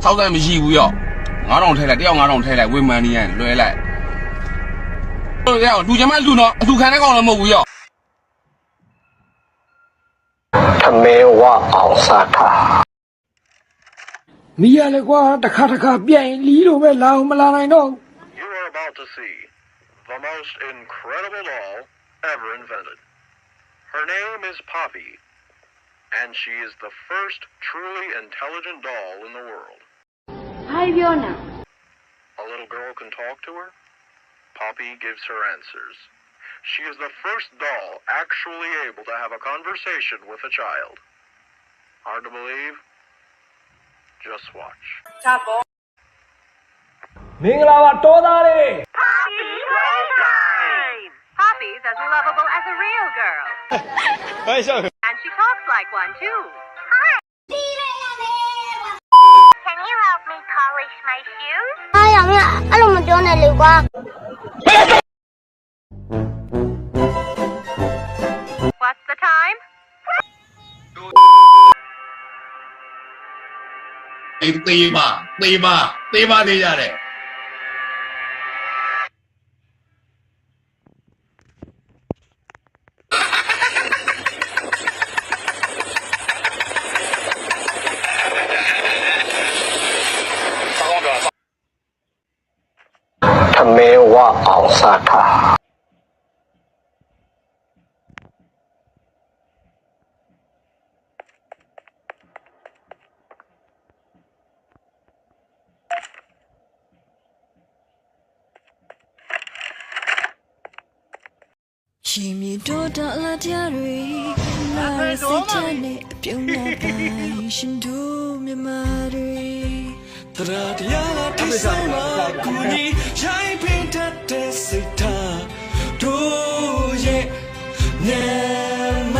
ဆောက်ဆိုင်မရှိဘူးရော9000ထဲလိုက်တယောက်9000ထဲလိုက်ဝေမန်နီရန်လွှဲလိုက်တို့ရလူချင်မှလူတော့အထူခံတဲ့ကောင်လည်းမဟုတ်ဘူးရောထမဲဝအောင်စားခါမီးရလေကွာတခါပြက်ရင်လီလိုပဲလာအောင်မလာနိုင်တော့ You are about to see the most incredible doll ever invented. Her name is Poppy, and she is the first truly intelligent doll in the world. Hi, Fiona. A little girl can talk to her. Poppy gives her answers. She is the first doll actually able to have a conversation with a child. Hard to believe? Just watch. မင်္ဂလာပါတော်သားလေး Poppy's as lovable as a real girl. And she talks like one too. Hi. Can you help me polish my shoes? ဟာရမအဲ့လိုမပြောနဲ့လေကွာ What's the time? သေးပါနေကြတယ်ထမဲဝအောင်စားခါရှင်မြေတော်တာလာကြတွေနာရစိတ်ချနဲ့ပြုံးနေပိုင်ရှင်တို့မြမတွေတရားတရားလာတိဆိုင်မှာကိုကြီးရိုင်းဖိတတ်တဲ့စိတ်ထားတို့ရဲ့နေမ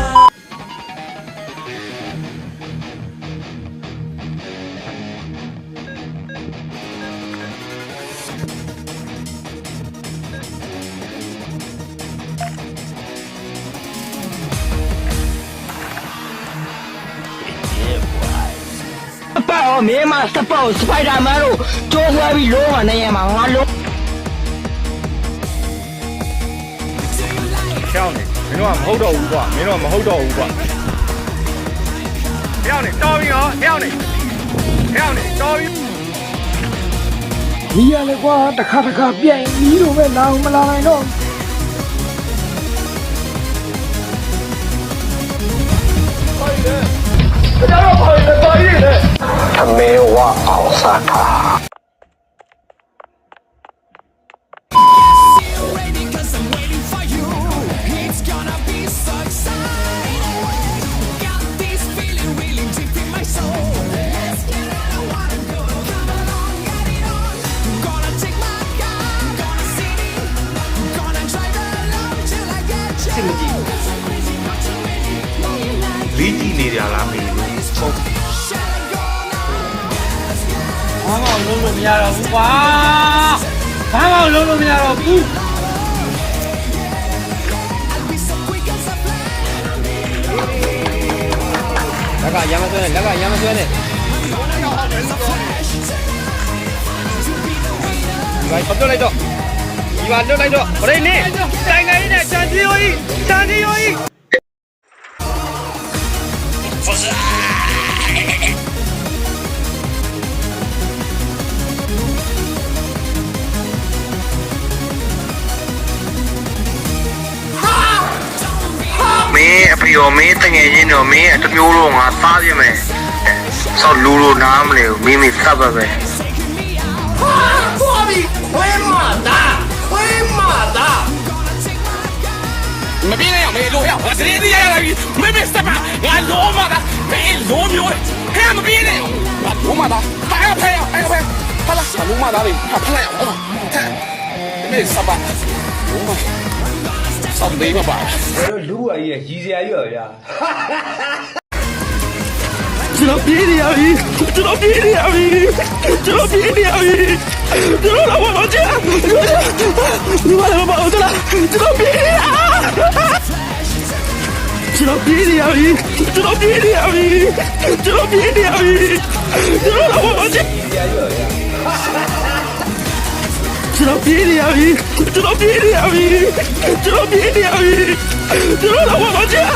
ပေါ့မင်းမစပေါ့စပိုက်ဒါမန်တို့ကျိုးဆွဲပြီးလုံးဝနေရမှာငါလုံး 跳你，没弄唔好到五个，没弄唔好到五个。跳你，招兵哦，跳你，招兵。 မီးရလေကွာတခါပြက်ရင်လီလိုပဲလာအောင်မလာနိုင်တော့ ထမဲဝအောင်စားခါလေးကြည့်နေကြလားမေဟုတ် ဘာမှလုံးလို့မရတော့ဘူးကွာဘာမှလုံးလို့မရတော့ဘူးလက်ကရမ်းမဆွဲနဲ့ဒီမှာလွတ်လိုက်တော့ဘရိနေတိုင်နေနဲ့ချန်တီယိုကြီးမင်းအဖေရောမင်းတငယ်ချင်းတော့မင်းအတမျိုးလုံးငါသားပြမယ်ဆောက်လူလိုနားမလဲဘူးမင်းစပ်ပဲပဲမပြေးနဲ့မေလို့ရ我直接地下来没什么我罗马的没罗မျိုးဟဲ့မပြေးနဲ့我罗马的还要拍好了罗马的他拍了好没什么罗马上没嘛吧လူအကြီးရည်စရာကြီးရောဗျာ ကျွန်တော်ပြေးနေရပြီကျွန်တော်လာပါတော့ကြာဒီမှာလာပါတော့လားကျွန်တော်ပြေးနေရပြီ ကျွန်တော်လာပါချင်ကျွန်တော်ပြေးနေရပြီကျွန်တော်ပြေးနေရပြီကျွန်တော်ပြေးနေရပြီကျွန်တော်လာပါချင်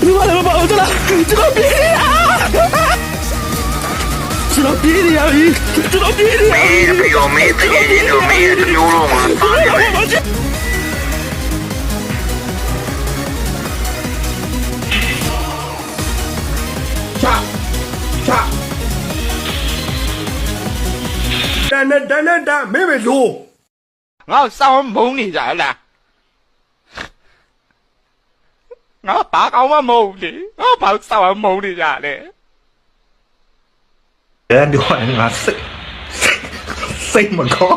လူမလာပါဘူးလားကျွန်တော်ပြေးနေရကျွန်တော်ပြေးနေရပြီကျွန်တော်ပြေးနေရပြီ မင်းအဖေရောမင်းတကယ်ချင်းတို့မင်းတစ်မျိုးလုံးကသားရမယ် တန်မင်းမလို့ ငါစောင်းမုန်းနေကြလားငါဘာကောင်းမှမဟုတ်လေငါဘာစောင်းမုန်းနေကြလဲ အဲ့ဒီကငါစိတ်မကော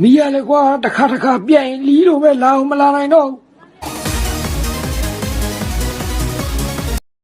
မီးရလေကွာတစ်ခါပြက်ရင်လီးလို့ပဲလာအောင်မလာနိုင်တော့